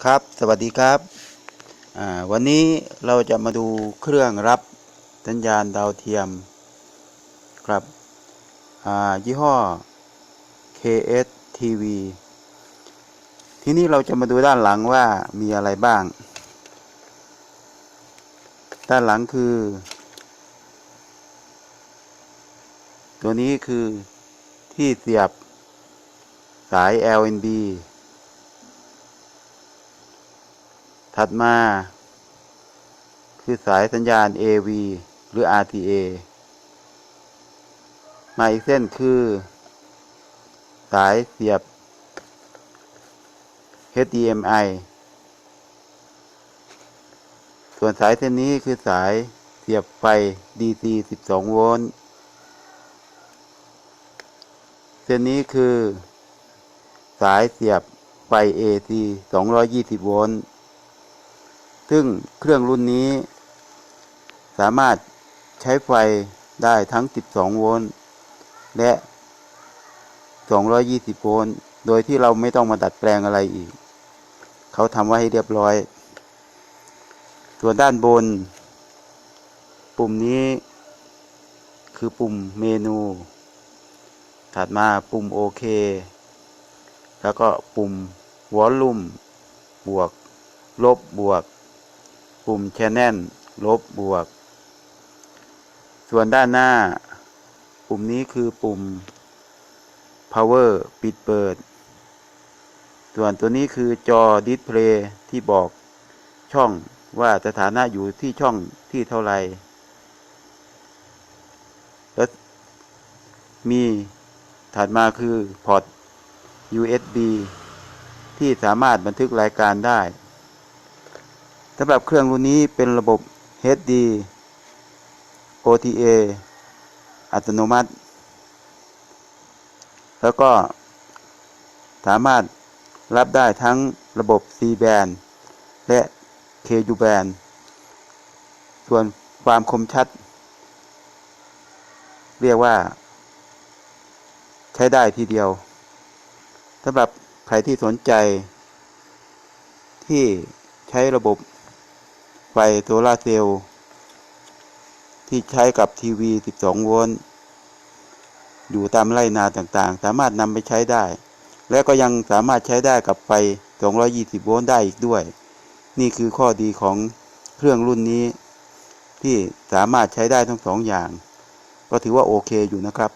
ครับสวัสดีครับวันนี้เราจะมาดูเครื่องรับสัญญาณดาวเทียมครับยี่ห้อ KS-TV ทีนี้เราจะมาดูด้านหลังว่ามีอะไรบ้างด้านหลังคือตัวนี้คือที่เสียบสาย LNB ถัดมาคือสายสัญญาณ AV หรือ RTA มาอีกเส้นคือสายเสียบ HDMI ส่วนสายเส้นนี้คือสายเสียบไฟ DC 12 โวลต์เส้นนี้คือสายเสียบไฟ AC 220 โวลต์ซึ่งเครื่องรุ่นนี้สามารถใช้ไฟได้ทั้ง 12 โวลต์และ 220 โวลต์โดยที่เราไม่ต้องมาดัดแปลงอะไรอีกเขาทำไว้ให้เรียบร้อยส่วนด้านบนปุ่มนี้คือปุ่มเมนูถัดมาปุ่มโอเคแล้วก็ปุ่มวอลลุ่มบวกลบบวกปุ่มแชนแนลลบบวกส่วนด้านหน้าปุ่มนี้คือปุ่ม power ปิดเปิดส่วนตัวนี้คือจอดิสเพลย์ที่บอกช่องว่าสถานะอยู่ที่ช่องที่เท่าไรแล้วมีถัดมาคือพอร์ต USB ที่สามารถบันทึกรายการได้สำหรับเครื่องรุ่นนี้เป็นระบบ HD OTA อัตโนมัติแล้วก็สามารถรับได้ทั้งระบบ C band และ KU band ส่วนความคมชัดเรียกว่าใช้ได้ทีเดียวสำหรับใครที่สนใจที่ใช้ระบบไฟโซลาร์เซลล์ที่ใช้กับทีวี 12 โวลต์อยู่ตามไร่นาต่างๆสามารถนำไปใช้ได้และก็ยังสามารถใช้ได้กับไฟ 220 โวลต์ได้อีกด้วยนี่คือข้อดีของเครื่องรุ่นนี้ที่สามารถใช้ได้ทั้งสองอย่างก็ถือว่าโอเคอยู่นะครับ